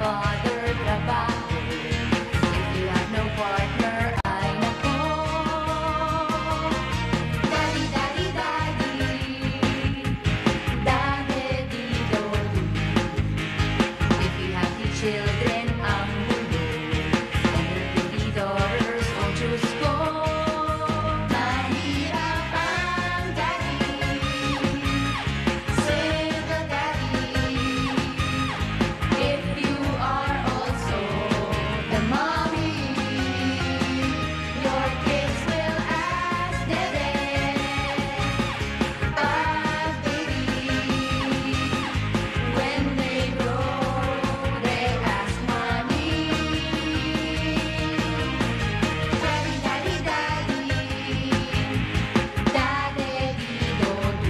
father trabaho. If you have no partner, ay nako. Daddy, daddy, daddy, daddy-do-do. If you have two children, ang mundo, and your baby daughters, oh Diyos ko. Mahirap ang daddy, single daddy. If you are also the mommy, your kids will ask Dede, baby. When they grow, they ask mommy. Daddy, daddy, daddy, daddy-do-do.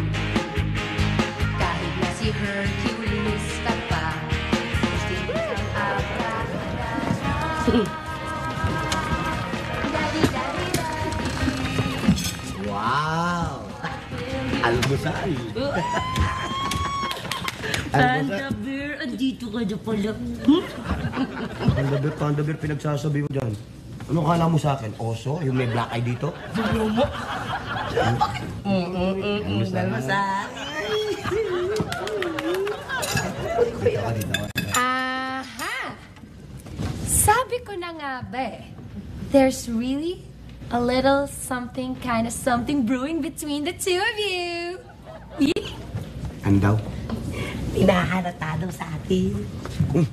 Kahit na si Hercules ka pa, gusto kang abracadabra. Daddy, daddy, daddy. Wow! Almusal! Panda Bear, andito ka na pala. Panda Bear, pinagsasabi mo dyan. Ano kala mo sa akin? Oso? Yung may black eye dito? Almusal. Dito ka dito. Aha! Sabi ko na nga ba there's really a little something, kind of something brewing between the two of you. Ano daw? Pinaharata daw sa atin.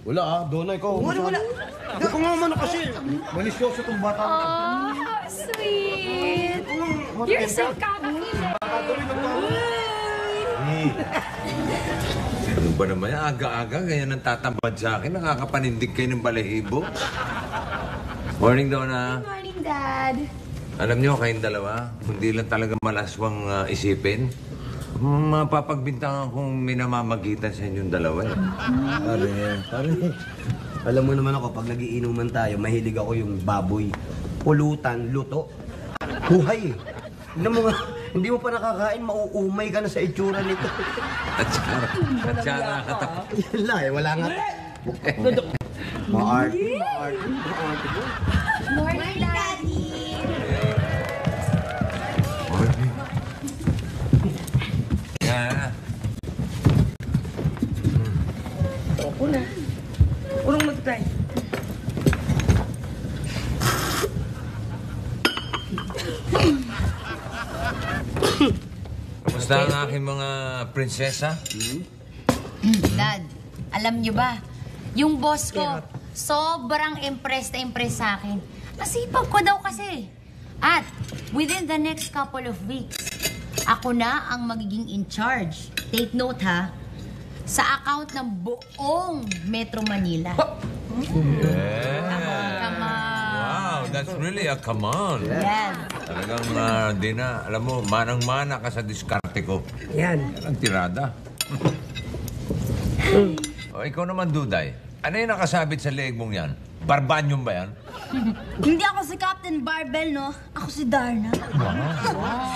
Wala ah, Donna, ikaw. Wala. Ikaw nga man kasi. Malisyoso itong bata. Oh, how sweet! You're so kakakilig. Ano ba naman yan? Aga-aga, ganyan ang tatambad sa akin. Nakakapanindig kayo ng balahibo. Morning, Donna. Good morning, Dad. Alam niyo, kayong dalawa, hindi lang talaga malaswang isipin. Mapapagbintangan kong may namamagitan sa inyong dalawa eh. Pare. Alam mo naman ako, pag nagiinuman tayo, mahilig ako yung baboy. Pulutan, luto. Buhay eh. Hindi mo pa nakakain, mauumay ka na sa itsura nito. At sara katapos. Yan lang eh, wala nga. Maarte. Morning, Daddy. Yan. Ako na. Unong mag-try. Kamusta ang aking mga prinsesa? Dad, alam niyo ba, yung boss ko, sobrang impressed na impressed sa akin. Nasipag ko daw kasi. At within the next couple of weeks, ako na ang magiging in charge. Take note ha, sa account ng buong Metro Manila. Yeah. Come on. Wow, that's really a come on. Yes. Talagang, Dina, alam mo, manang-mana ka sa diskarte ko. Yan. Ang tirada. O, ikaw naman, Duday. Ano yung nakasabit sa leeg mong yan? Barbanyum ba yan? Hindi ako si Captain Barbell, no? Ako si Darna.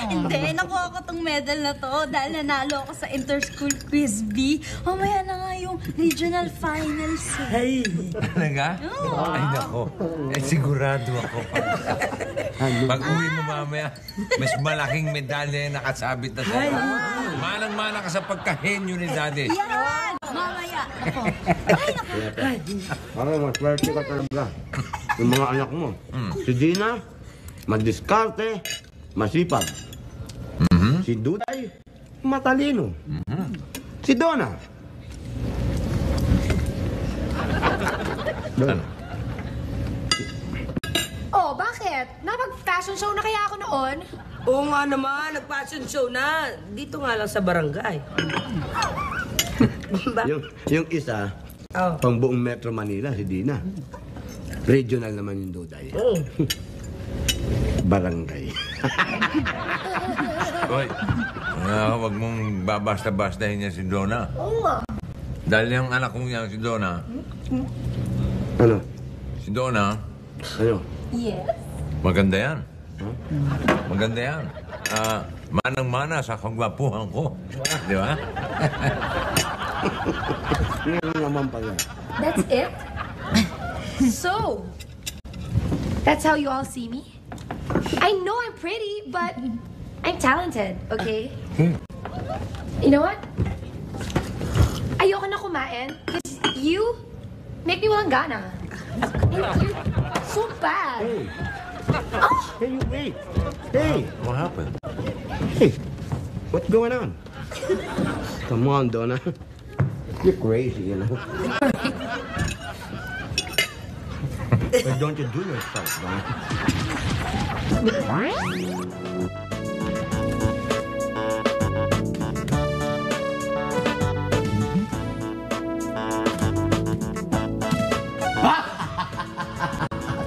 Hindi, nakuha ko tong medal na to dahil nanalo ako sa Inter-School Quiz B. Mamaya na nga yung regional finals. Ay. Talaga? Ay, nako. Eh, sigurado ako. Pag-uwi mo mamaya, mas malaking medalya yung nakasabit na sa'yo. Manang-mana ka sa pagkahenyo ni Daddy. Yan! Mamaya. Ako. Ay, naku. Parang maswerte ka talaga. Yung mga anak mo. Si Gina, madiskarte, masipag. Si Duday, matalino. Si Donna. Ano? Oh, bakit? Napag-fashion show na kaya ako noon? Oo nga naman, nag-fashion show na. Dito nga lang sa barangay. Yung isa, Oh. pang buong Metro Manila, si Dina. Regional naman yung Duday. Oh. Barangay. Hoy, wag mong babasta-bastahin niya si Donna. Oo nga. Dahil yung anak kong yan, si Donna. Ano? Si Donna, Ano? Yes. maganda yan. Maganda yan. Manang-mana sa kagwapuhan ko. Di ba? Ngayon naman pala. That's it? So, that's how you all see me? I know I'm pretty, but I'm talented, okay? You know what? Ayoko na kumain because you make me walang gana. You're so bad. Hey. Oh! Hey, you wait. Hey. What happened? Hey, what's going on? Come on, Donna. You're crazy, you know. But don't you do yourself, Donna.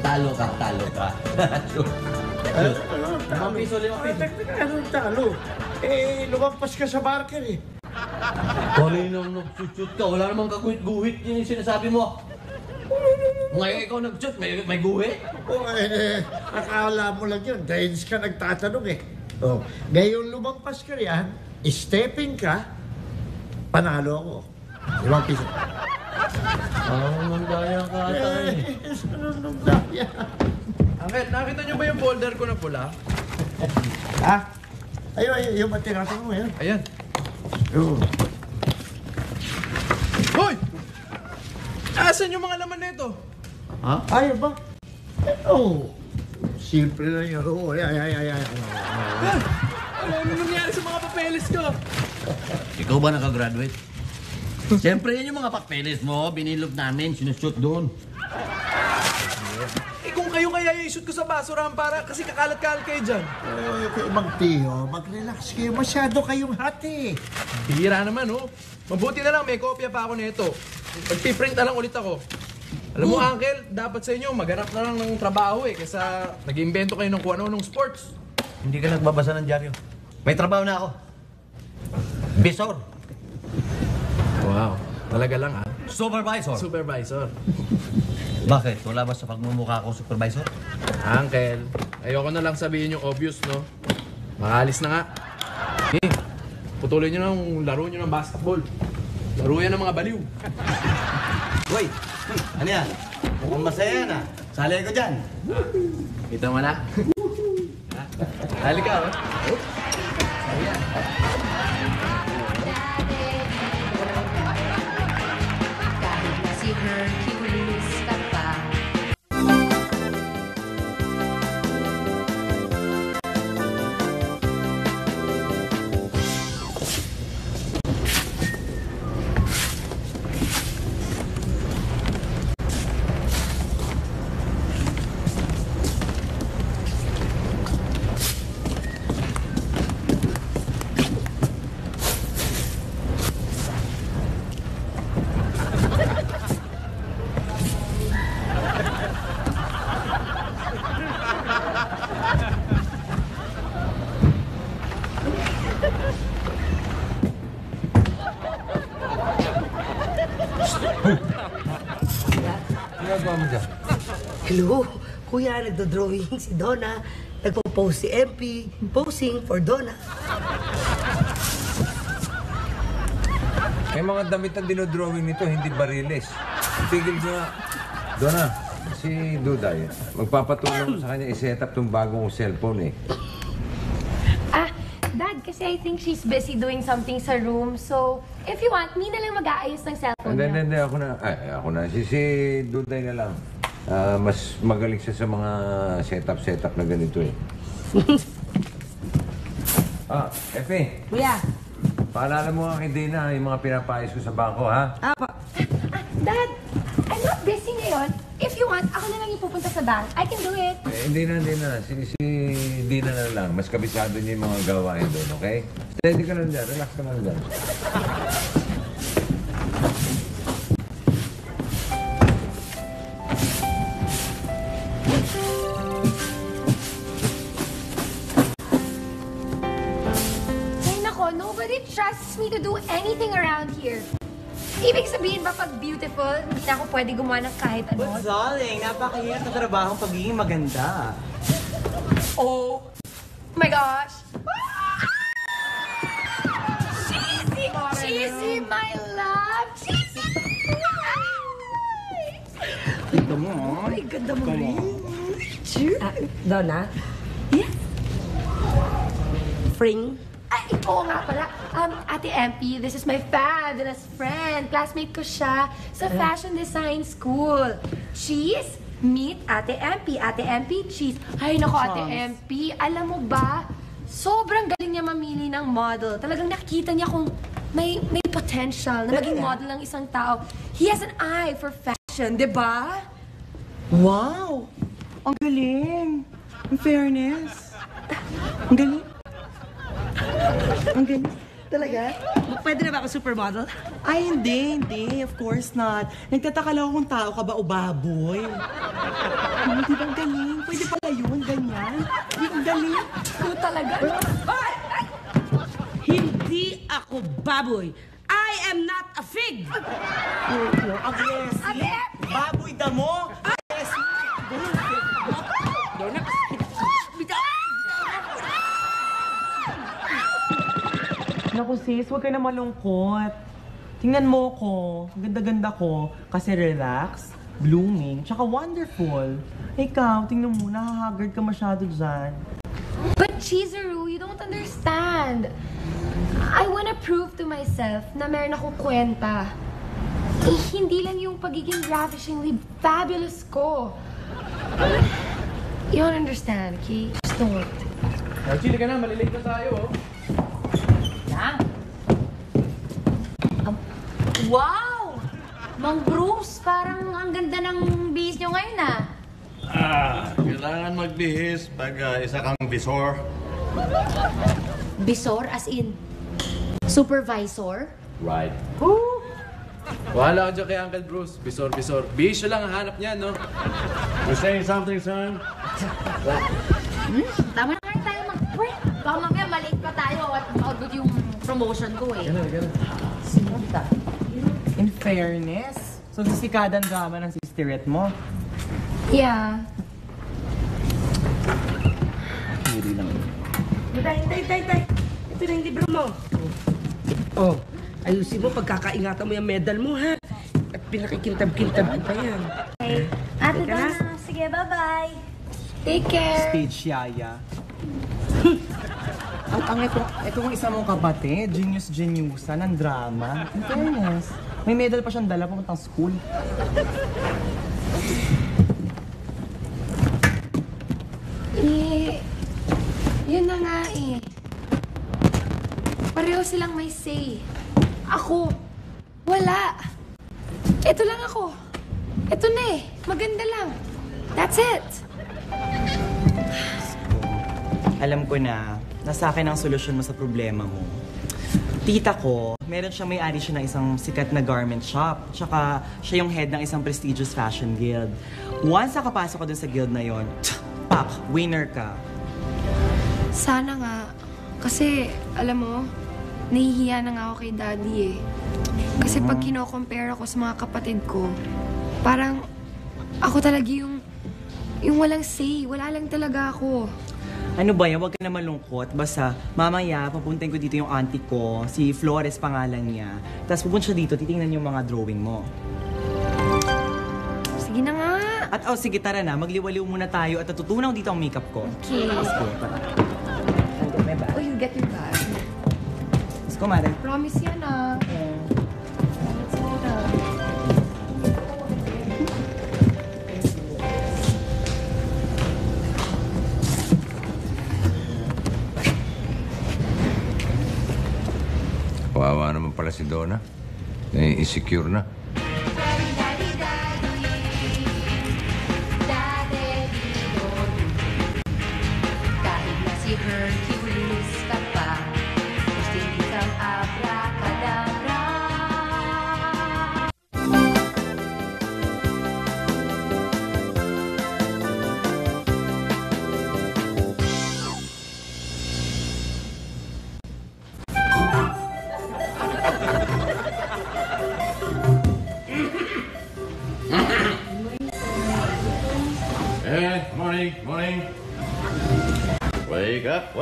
Talo ka, talo ka. Limang piso. Anong talo? Eh, lumampas ka sa marker eh. Kaninang nag-shoot ka, wala namang kaguhit-guhit yun yung sinasabi mo. Ngayon ikaw nag-shoot, may guhit? Oh, akala mo lang yun. Dahil ka nagtatanong eh. Oh, ngayon lumampas ka riyan, stepping ka, panalo ako. 5 piso. Mandaya ka ata eh. Anong daya? Angel, nakita niyo ba yung folder ko na pula? Ha? Ayun, yung matirating mo yan. Ayan. Oo. Hoy! Asan yung mga laman nito? Ha? Ayun ba? Oh, simple lang yun. Oh, ay. Ano nangyari sa mga papeles ko? Ikaw ba nakagraduate? Siyempre yan yung mga papeles mo, binilog namin, sinushoot doon. Eh kung kayo kaya i-shoot ko sa basurahan para kasi kakalat-kalat kayo dyan. Kay Magtiyo, mag-relax kayo. Masyado kayong hati. Hihira naman, oh. Mabuti na lang, may kopya pa ako nito. Magpiprint na lang ulit ako. Alam mo, Uncle, dapat sa inyo, maghanap na lang ng trabaho eh. Kaysa nag-imbento kayo ng kung ano ng sports. Hindi ka nagbabasa ng dyaryo. May trabaho na ako. Bisor. Wow, talaga lang ah. Supervisor. Supervisor. Bakit? Wala ba sa pagmumukha ko supervisor? Uncle, ayoko na lang sabihin yung obvious, no? Makalis na nga. Eh, putuloy nyo na yung laro nyo ng basketball. Laro yan ng mga baliw. Wait, ano yan? Mukhang masaya yan ah. Sali ko dyan. Kita mo na? Halika, oh. Kahit na si Hercules ka pa. Ginagawa mo dyan? Hello, kuya, nagdo-drawing si Donna. Nagpo-post si MP, posing for Donna. May mga damit na dinodrawing nito, hindi bariles. Tigil mo nga. Donna, si Duday, magpapatulong sa kanya i-set up tong bagong cellphone eh. Dad, kasi I think she's busy doing something sa room. So, if you want, me na lang mag-aayos ng cellphone niya. Hindi, ako na. Si Duday na lang. Mas magaling siya sa mga setup na ganito eh. Efe. Kuya. Paalala mo nga kay Dina yung mga pinapayos ko sa bangko, ha? Dad, I'm not busy ngayon. If you want, ako na lang yung pupunta sa bank. I can do it. Hindi na. Si Dina na lang. Mas kabisado niya yung mga gawain doon, okay? Steady ka lang dyan. Relax ka lang dyan. Ay nako, nobody trusts me to do anything around here. Ibig sabihin ba pag beautiful, hindi na ako pwede gumawa ng kahit ano? But darling, napakahirap na trabaho pagiging maganda. Oh my gosh! Cheesy, my love! Cheesy! ganda mo, ah. Ay, ganda mo rin. Sure. Donna? Yes? Fring? Ay, oo nga pala. Ate MP, this is my fabulous friend. Classmate ko siya sa fashion design school. Cheese, meet Ate MP. Ate MP, cheese. Ay, nako, Ate MP, alam mo ba, sobrang galing niya mamili ng model. Talagang nakikita niya kung may potential na maging model ng isang tao. He has an eye for fashion, di ba? Wow! Ang galing! In fairness. Ang galing. Ang galing. Talaga? Pwede na ba ako supermodel? Ay, hindi. Of course not. Nagtataka lang ako kung tao ka ba o baboy. Hindi ba ang galing? Pwede pala yun, ganyan. Ang galing. Ito talaga. Hindi ako baboy. I am not a fig. Aggressive. Baboy damo. Naku sis, huwag ka na malungkot. Tingnan mo ko, ganda-ganda ko, kasi relax, blooming, tsaka wonderful. Ikaw, tingnan mo, nahahagard ka masyado dyan. But Chizuru, you don't understand. I wanna prove to myself na meron akong kwenta. Hindi lang yung pagiging ravishingly fabulous ko. You don't understand, okay? Just don't. Chili ka na, malilate na tayo, oh. Wow! Mang Bruce, parang ang ganda ng bihis nyo ngayon, ah. Kailangan magbihis pag isa kang bisor. Bisor, as in, supervisor? Right. Wala ka dyan kay Uncle Bruce. Bisor. Bisyo lang ang hanap niya, no? You saying something, son? Tama na kayo tayo mag-break. Baka mamaya maliit pa tayo at maudod yung promotion ko, eh. Ganun. Sinunta. In fairness, so sisikadang drama ng sisterette mo. Yeah. Hindi lang. Tay. Ito na yung libro mo. Oh, ayusin mo, pagkakaingatan mo yung medal mo, ha? At pinakikintab-kintab ko pa yan. Okay. Ate Teka na. Donna, sige, bye-bye. Take care. Stage yaya. Ito yung isa mong kapatid, geniusa ng drama. In fairness, may medal pa siyang dala papuntang school. Yun na nga eh. Pareho silang may say. Ako, wala. Ito lang ako. Ito na eh. Maganda lang. That's it. Alam ko na, nasa akin ang solusyon mo sa problema mo. Tita ko, meron siyang may-ari siya ng isang sikat na garment shop. Tsaka siya yung head ng isang prestigious fashion guild. Once nakapasok ka dun sa guild na yon, pak, winner ka. Sana nga. Kasi, alam mo, nahihiya na nga ako kay Daddy eh. Kasi pag kino-compare ako sa mga kapatid ko, parang ako talaga yung walang say. Wala lang talaga ako. Ano ba yan? Huwag ka na malungkot. Basta, mamaya, papuntahin ko dito yung auntie ko. Si Flores pangalan niya. Tapos pupunta siya dito, titingnan yung mga drawing mo. Sige na nga. At sige, tara na. Magliwaliw muna tayo at natutunaw dito ang makeup ko. Okay. Let's go, tara. May bag. Oh, you get your bag. Let's go, madam. Promise yan ah. Let's go na. Kawawa naman pala si Donna. Insecure na. Kahit na si Hercules ka pa, gusto kang abracadabra. Morning. Wake up.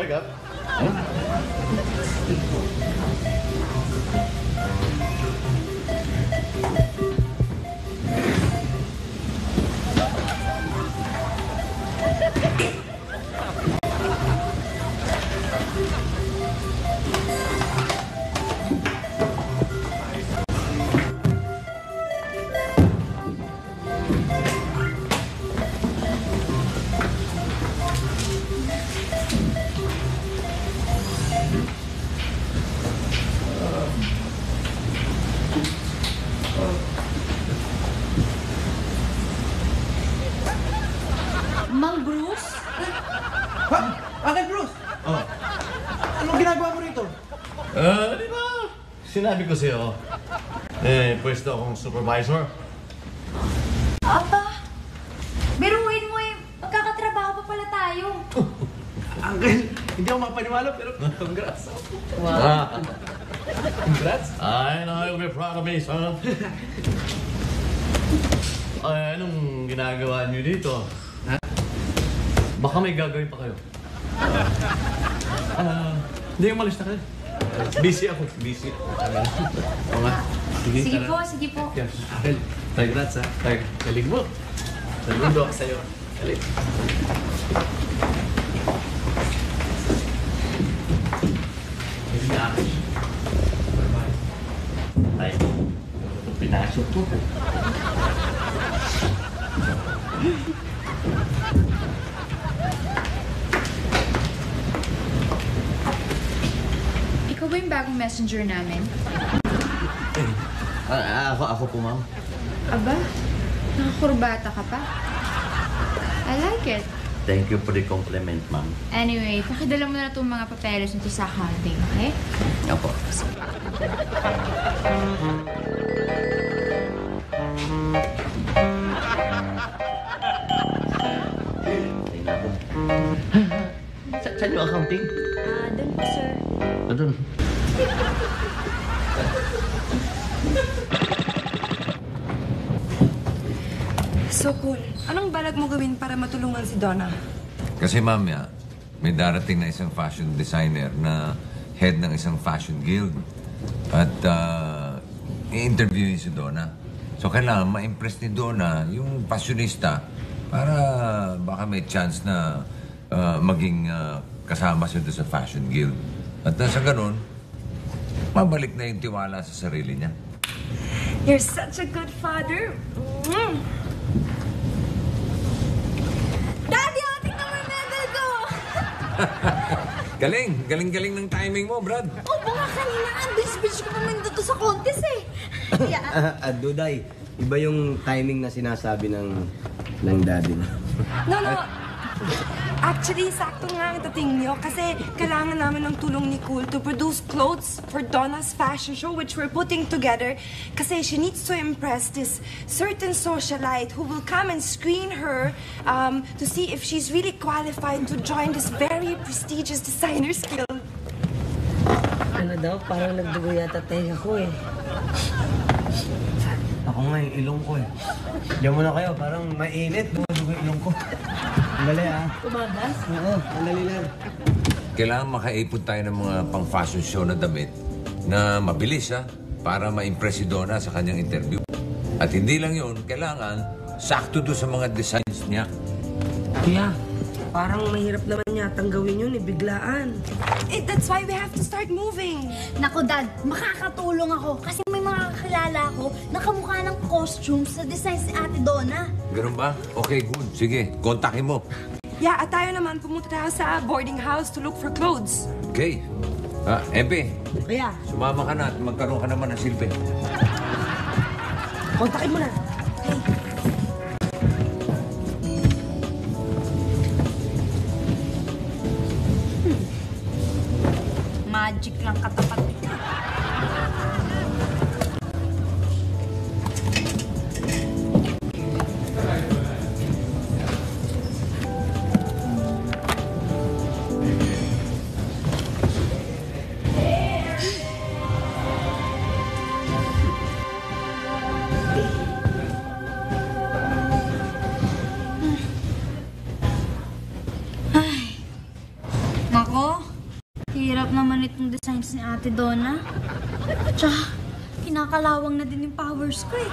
Mang Bruce? Ha? Bakit, Bruce? Oh. Anong ginagawa mo rito? Di ba? Sinabi ko sa'yo, pwesto akong supervisor. Aba, biruin mo magkakatrabaho pa pala tayo. Uncle, hindi ako mapaniwala pero congrats. Wow. Congrats. I know you'll be proud of me, son. Ay, anong ginagawa niyo dito? Ha? Baka may gagawin pa kayo. Hindi, umalis na kayo. Busy ako. Busy. Oo nga. Sige po. Yes. Uncle, congrats ha. Galing mo. Saludo ako sa'yo. Galing. Galing na ako. Ay, pinasok ko. Ikaw ba yung bagong messenger namin? Ako po, ma'am. Aba, nakakurbata ka pa. I like it. Thank you for the compliment, ma'am. Anyway, pakidala mo na itong mga papeles nito sa accounting, okay? Opo. Saan yung accounting? Doon po, sir. Doon. So cool. Anong balag mo gawin para matulungan si Donna? Kasi mamaya, may darating na isang fashion designer na head ng isang fashion guild. At i-interviewin si Donna. So kailangan ma-impress ni Donna yung fashionista para baka may chance na maging kasama siya doon sa fashion guild. At sa ganun, mabalik na yung tiwala sa sarili niya. You're such a good father. Daddy, tingnan mo yung medal ko! Galing ng timing mo, Brad. Baka kanina, ang bilis-bilis ko naman dito sa contest eh. Yeah. Duday, iba yung timing na sinasabi ng daddy mo. No. Actually, sakto nga ang dating niyo kasi kailangan namin ng tulong ni Cool to produce clothes for Donna's fashion show which we're putting together kasi she needs to impress this certain socialite who will come and screen her to see if she's really qualified to join this very prestigious designers guild. Ano daw? Parang nagdugo yata tenga ko eh. Ako nga yung ilong ko eh. Diyan muna kayo, parang mainit. Dugo yung ilong ko. Andali Tumagas? Oo, andali lang. Kailangan makaipon tayo ng mga pang-fashion show na damit na mabilis, para ma-impress si Donna sa kanyang interview. At hindi lang yun, kailangan sakto doon sa mga designs niya. Kaya, parang mahirap naman yatang gawin yun, biglaan. That's why we have to start moving. Naku, Dad, makakatulong ako kasi may mga kakilala ako na kamukha ng costume sa design si Ate Donna. Ganun ba? Okay, good. Sige, kontakin mo. Yeah, at tayo naman pumunta tayo sa boarding house to look for clothes. Okay. Epe, Kaya, sumama ka na at magkaroon ka naman ng silbi. kontakin mo na. Magic lang katapat nito. Nako, hirap naman itong designs ni Ate Donna. Tsaka, kinakalawang na din yung powers ko eh.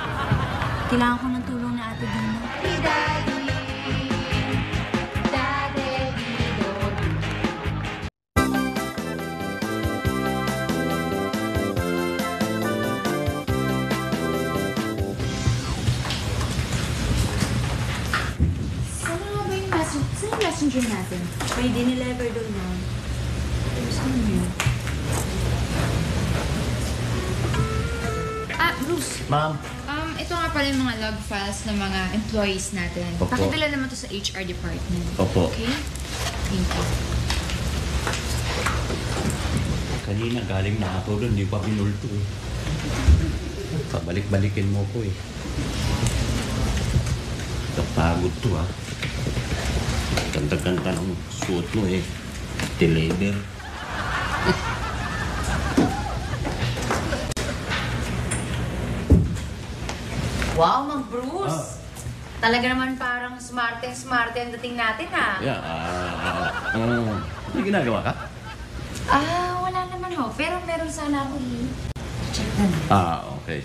Kailangan ko ng tulong ni Ate Donna. Hey, Daddy! Saan yung messenger natin? May dinilever doon na. Saan yun? Bruce. Ma'am. Ito nga pala yung mga log files ng mga employees natin. Opo. Pakidala naman to sa HR department. Opo. Okay? Thank you. Kanina galing na ako doon, di pa binulto eh. Pabalik-balikin mo ko eh. Kapagod to ah. Ganda-ganda ng suot mo eh. T-leather. Wow, Mang Bruce! Talaga naman parang smarte ang dating natin, ha? Yeah, may ginagawa ka? Wala naman ho. Pero meron sana ako check na. Okay.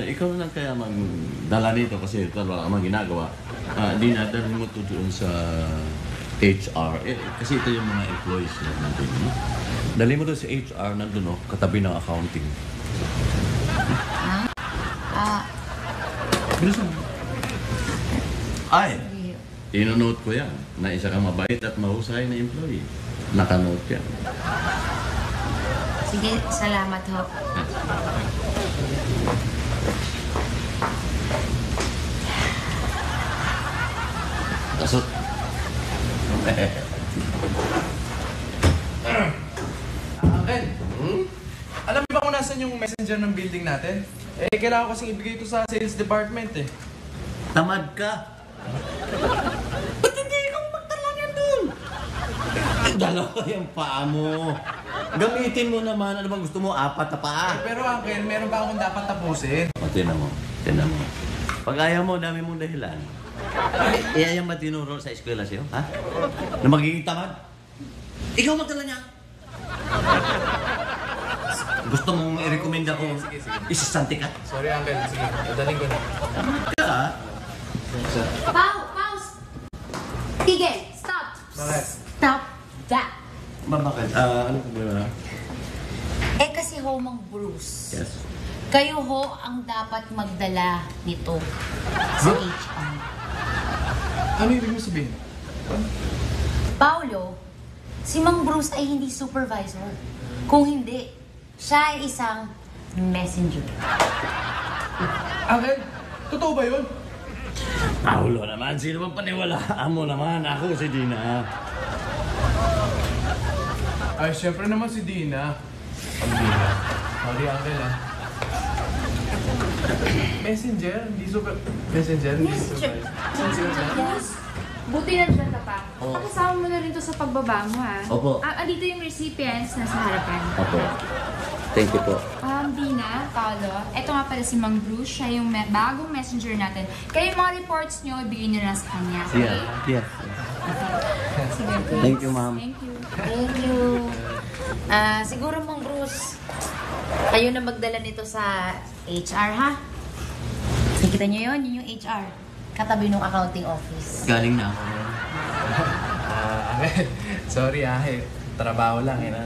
Ikaw na lang kaya magdala nito kasi ito wala kang ginagawa. Di nadalhin mo ito doon sa HR. Kasi ito yung mga employees na nandun. Dali mo doon sa HR, nandun katabi ng accounting. Bilisan mo. Ay! Inonote ko yan na isa kang mabait at mahusay na employee. Nakanote yan. Sige, salamat ho. Tasot. Uncle, alam mo ba kung nasan yung messenger ng building natin? Kailangan ko kasing ibigay ito sa sales department eh. Tamad ka! Ba't hindi ikaw magdala niyan dun? Dalawa yung paa mo. Gamitin mo naman. Ano bang gusto mo? 4 na paa. Pero Uncle, meron pa akong dapat tapusin. Tinan mo. Tinan mo. Pag ayaw mo, dami mong dahilan. Iyan ba tinuro sa eskwela sa'yo? Ha? Na magiging tamad? Ikaw magdala niya. Gusto mong i-recommend ako isasante ka? Sorry, Uncle. Sige, dadaling ko na. Tamad ka, ha? Pause! Tigil! Stop! Bakit? Stop that! Bakit? Ano problema na? Kasi ho, Mang Bruce. Yes. Kayo ho ang dapat magdala nito sa HR. Ano ibig mo sabihin? Paolo, si Mang Bruce ay hindi supervisor. Kung hindi, siya ay isang messenger. Uncle, totoo ba yun? Paulo naman, sino bang paniwalaan mo naman? Ako si Dina. Ay, syempre naman si Dina. Ang Dina. Sorry, Uncle, ha? Messenger? Hindi super... Messenger? Hindi super... Yes. Buti nandiyan ka pa. Oo. Pakisama mo na rin to sa pagbaba mo, ha? Opo. Andito yung recipients nasa harapan. Opo. Thank you po. Dina, Paolo, eto nga pala si Mang Bruce. Siya yung bagong messenger natin. Kaya yung mga reports nyo, ibigay nyo na sa kanya. Okay? Yeah. Sige, please. Thank you, ma'am. Thank you. Thank you. Siguro, Mang Bruce, kayo na magdala nito sa HR, ha? Nakikita nyo yun? Yun yung HR. Katabi ng accounting office. Galing na ako. Uncle, sorry, trabaho lang, na.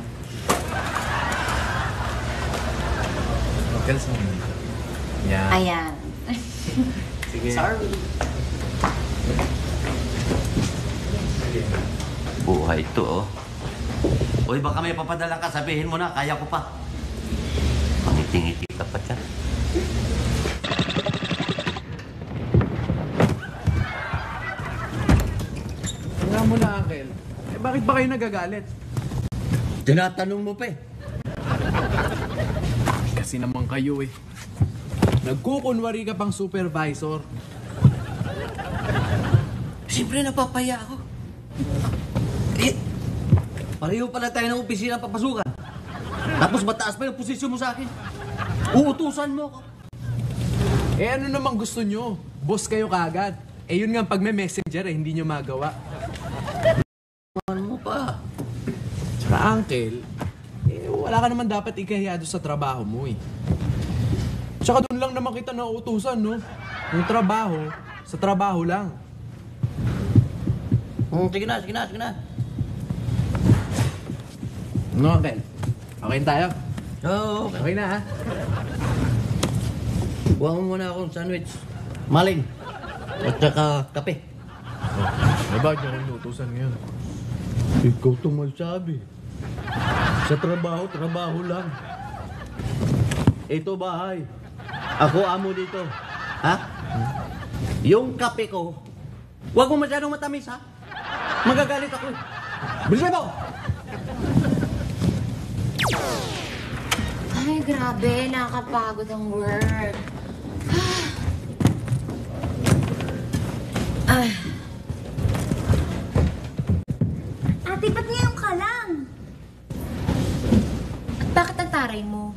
Uncle, sorry. Yeah. Ayan. Sige. Sorry. Buhay to, oh. Uy, baka may papadala ka, sabihin mo na, kaya ko pa. Pangiti-ngiti ka pa dyan. Nga mo na, Uncle. Bakit ba kayo nagagalit? Tinatanong mo pa eh. Kasi naman kayo eh. Nagkukunwari ka pang supervisor. Siyempre napapaya ako. Pareho pala tayo ng opisina papasukan. Tapos mataas pa yung posisyon mo sa akin. Uutusan mo ako. Ano namang gusto nyo? Boss kayo kagad. Yun nga pag may messenger hindi nyo magawa. Ano mo pa? Tsaka Uncle, wala ka naman dapat ikahiya doon sa trabaho mo eh. Tsaka doon lang naman kita nauutusan, no? Yung trabaho, sa trabaho lang. Sige na. No, Uncle? Okay tayo? Oo, Okay na, ha? Buwan mo muna akong sandwich. Maling. At saka kape. Bakit nyo nauutusan ngayon? Ikaw itong magsabi. Sa trabaho lang. Ito bahay. Ako amo dito. Ha? Yung kape ko, huwag mo masyadong matamis, ha? Magagalit ako. Bilisan mo! Ay, grabe. Nakakapagod ang work. Ay. Ate, ba't ngayon ka lang? At bakit ang taray mo?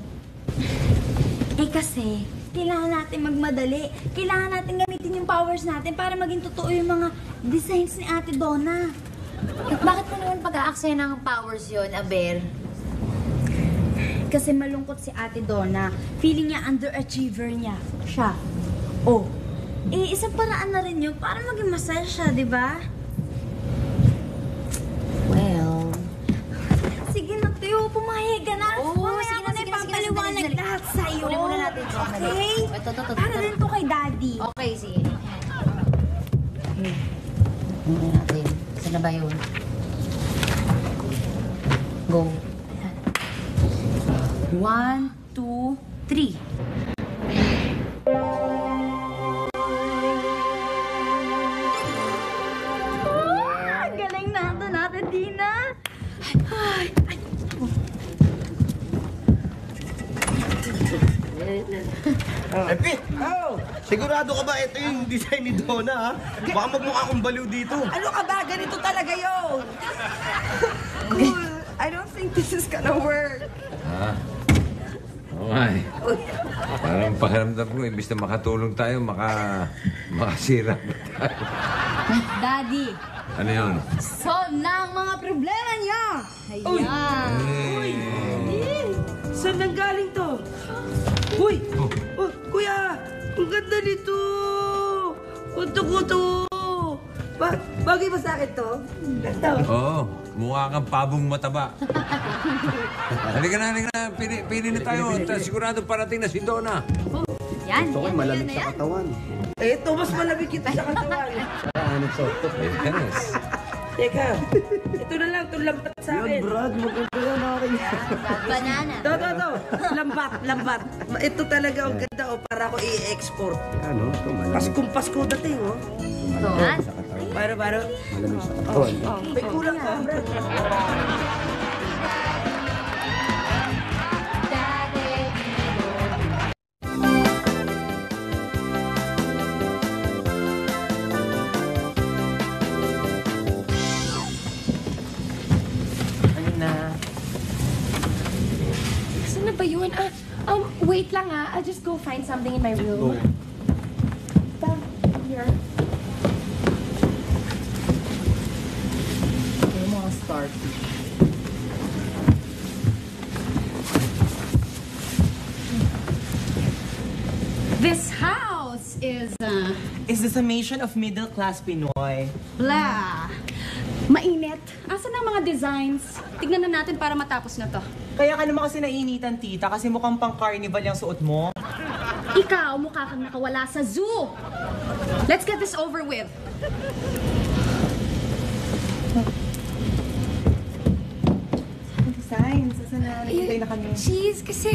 Eh kasi, kailangan natin magmadali. Kailangan natin gamitin yung powers natin para maging totoo yung mga designs ni Ate Donna. At bakit mo naman pag-aaksaya ng powers yon, Aber? Kasi malungkot si Ate Donna. Feeling niya underachiever niya. Siya. Oh. Eh, isang paraan na rin yun para maging masaya siya, di ba? Well... Sige na, Teo. Pumayag ka na. Mamaya ko na ipapaliwanag lahat sa'yo. Kunin muna natin. Okay? Ito. Para rin to kay Daddy. Okay, sige. Kunin natin. Saan na ba yun? Go. 1, 2, 3. Galing natin, Dina. Epi! Sigurado ka ba ito yung design ni Donna, ha? Baka magmukha akong baliw dito. Ano ka ba? Ganito talaga yun. Cool. I don't think this is gonna work. Okay. Parang pakiramdam ko, imbis na makatulong tayo, makasira pa tayo. Daddy, Ano yun? solve na ang mga problema niya. Uy! Ayan. Saan nanggaling to? Uy! Oh, kuya! Ang ganda nito! Kuto-kuto! Bagay ba sa akin to? Ganda. Oo, mukha kang pabong mataba. Halika na. Pili na tayo. Sigurado parating na si Donna. Yan. Ito ko'y malamig sa katawan. Eh, ito mas malamig kita sa katawan. Ano so? Yes. Teka, ito na lang, itong lambat sa akin. Yan, Brad. Maganda yan akin. Banana. Ito. Lambat. Ito talaga ang ganda, para ako i-export. Ano? Ito malamig. Paskong-pasko dating, Yan. sa katawan. Para. Malamig sa katawan. May kulang ka, Brad. Saan na ba yun? Wait lang I'll just go find something in my room. Here. Yung mga start. This house is, Is the summation of middle-class Pinoy. blah. Mainit. Asan ang mga designs? Tignan na natin para matapos na to. Kaya ka naman kasi nainitan, tita, kasi mukhang pang-carnival yung suot mo. Ikaw, mukha kang nakawala sa zoo. Let's get this over with. Designs, saan na nakikita na kami? Cheese, kasi,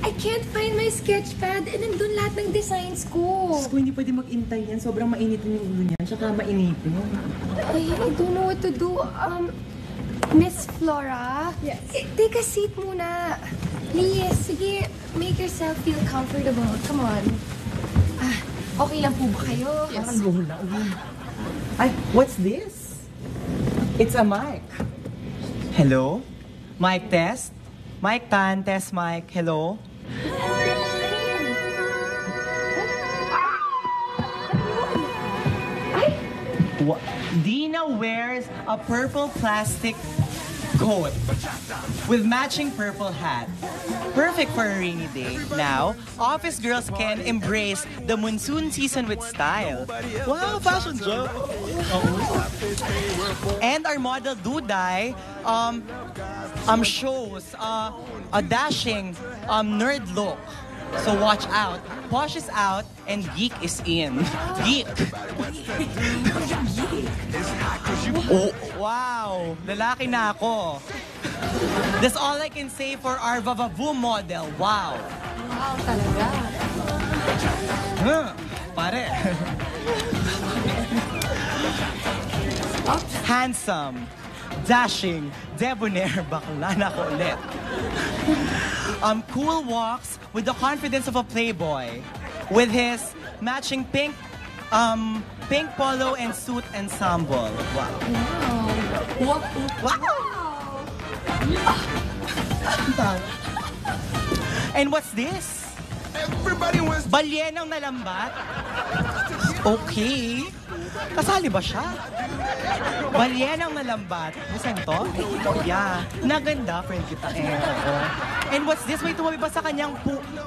I can't find my sketchpad and nandun lahat ng designs ko. Diyos ko, hindi pwede mag-intay yan. Sobrang mainitin yung ulo niyan, tsaka mainitin. I don't know what to do. Miss Flora? Yes? Take a seat muna. Please, sige, make yourself feel comfortable. Come on. Okay lang po ba kayo? Yes. Ay, what's this? It's a mic. Hello? Mic test? Mic tan, test mic. Hello? What? Dina wears a purple plastic coat with matching purple hat. Perfect for a rainy day. Now, office girls can embrace the monsoon season with style. Wow, fashion joke! And our model Duday shows a dashing nerd look. So watch out. Posh is out and geek is in. Geek. Oh, wow. Lalaki na ako. That's all I can say for our Vavavoom model. Wow. Wow, talaga. Pare. Handsome, dashing, debonair, bakla na ko ulit. Cool walks with the confidence of a playboy with his matching pink polo and suit ensemble. Wow. And what's this? Everybody wants... Balyenang nalambat? Okay. Kasali ba siya? Balyenang nalambat? Busan to? Yeah. Naganda, friend kita eh. And what's this? May tumabi ba sa kanyang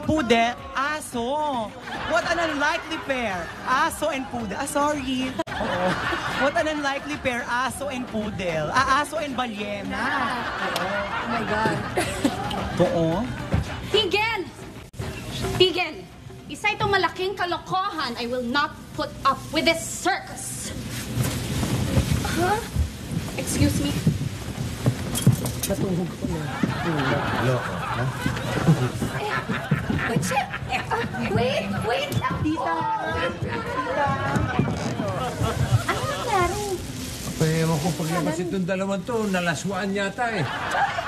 pude? Aso. What an unlikely pair. Aso and pudel. Sorry. Oo. What an unlikely pair. Aso and pudel. Aso and balyena. Oh my God. Oo. Tigil! Tigil! Isa itong malaking kalokohan. I will not put up with this circus. Huh? Excuse me? Natuhog ko na. Loko, ha? Wait lang. Tita. Ano nangyari? Ewan ko paglabas itong dalawang to, nalaswaan yata eh.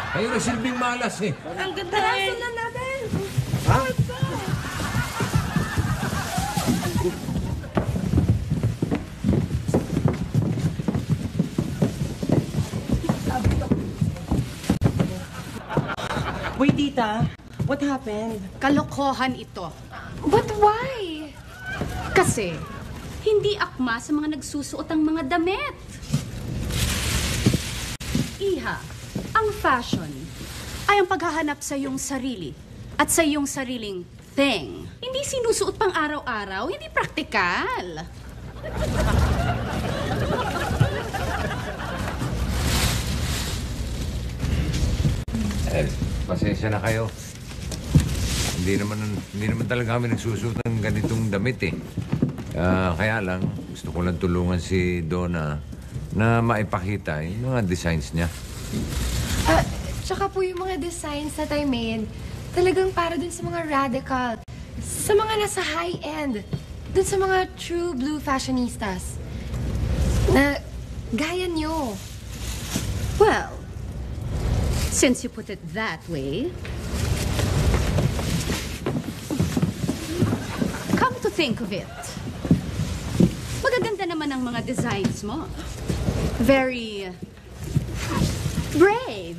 Kayo na silbing malas eh. Ang ganda rin. Tara, natin. Ha? Wait, Tita. What happened? Kalokohan ito. But why? Kasi, hindi akma sa mga nagsusuot ang mga damit. Iha, ang fashion ay ang paghahanap sa iyong sarili at sa iyong sariling thing. Hindi sinusuot pang araw-araw, hindi praktikal. Pasensya na kayo. Hindi naman talaga kami nagsusuot ng ganitong damit eh. Kaya lang, gusto ko lang tulungan si Donna na maipakita yung mga designs niya. Tsaka po yung mga designs that I made, talagang para dun sa mga radical, sa mga nasa high-end, dun sa mga true blue fashionistas, na gaya nyo. Well, since you put it that way, come to think of it, magaganda naman ang mga designs mo. Very brave.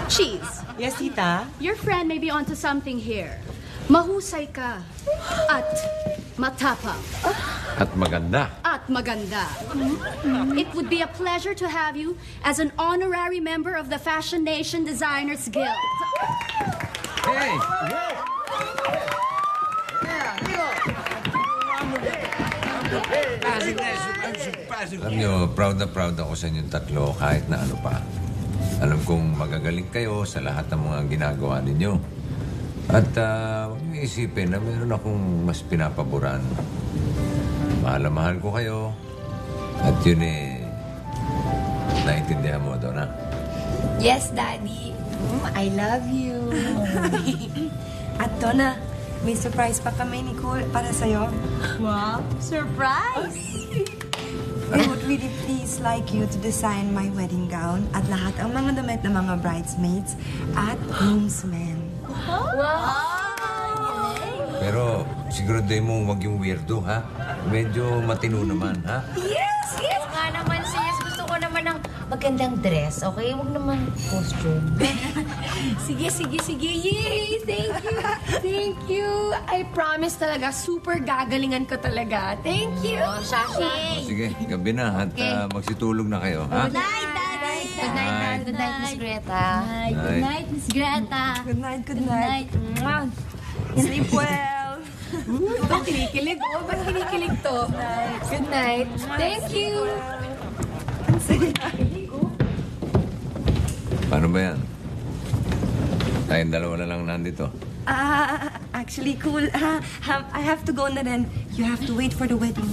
Cheese. Yes, Tita? Your friend may be onto something here. Mahusay ka. At matapang. At maganda. At maganda. It would be a pleasure to have you as an honorary member of the Fashion Nation Designers Guild. Hey! Alam nyo, proud na proud ako sa inyong tatlo kahit na ano pa. Alam kong magagaling kayo sa lahat ng mga ginagawa ninyo. At huwag niyo isipin na meron akong mas pinapaboran. Mahal na mahal ko kayo. At yun naiintindihan mo, Donna? Yes, Daddy. I love you. At Donna, may surprise pa kami ni Cole para sa'yo. Wow, surprise! We would really please like you to design my wedding gown at lahat ang mga damit ng mga bridesmaids at groomsmen. Pero siguraduhin mo wag yung weirdo, ha? Medyo matino naman, ha? Yes! Yes! Nga naman, sis. Gusto ko naman ng magandang dress, okay? Huwag naman costume. Sige. Yay! Thank you. I promise talaga, super gagalingan ko talaga. Thank you. Oh, Shashi. Sige, gabi na at magsitulog na kayo, ha? Good night, Daddy. Good night, Dad. Good night, Miss Greta. Good night, Miss Greta. Good night. Sleep well. Ba't kinikilig? Ba't kinikilig to? Good night. Thank you. Paano ba yan? Tayong dalawa na lang nandito. Actually, Cool. I have to go na then. You have to wait for the wedding.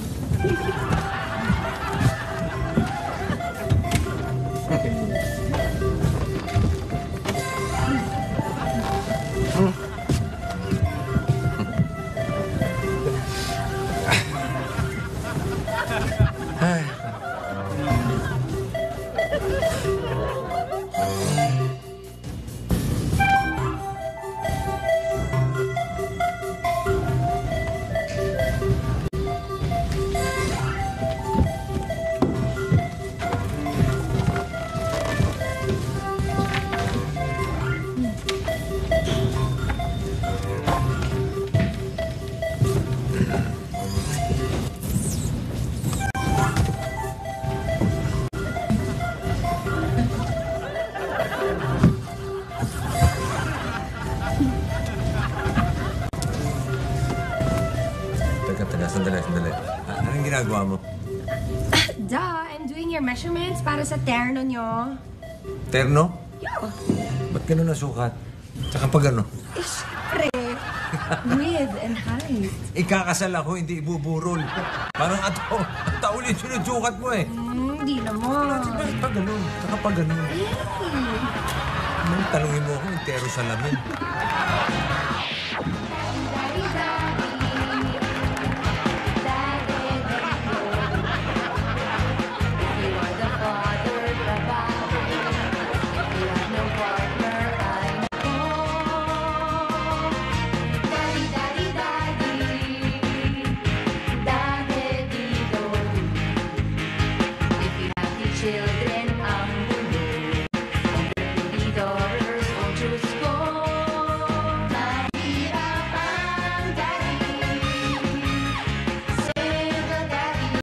Sandali. Anong ginagawa mo? I'm doing your measurements para sa terno nyo. Terno? Yeah. Ba't gano'n nasukat? Tsaka pag ano? Siyempre. Width and height. Ikakasal ako, hindi ibuburol. Parang ataulit sinusukat mo eh. Hindi naman. Pag ganun, tsaka pag ganun. Nang tanungin mo ako, entero sa lamin.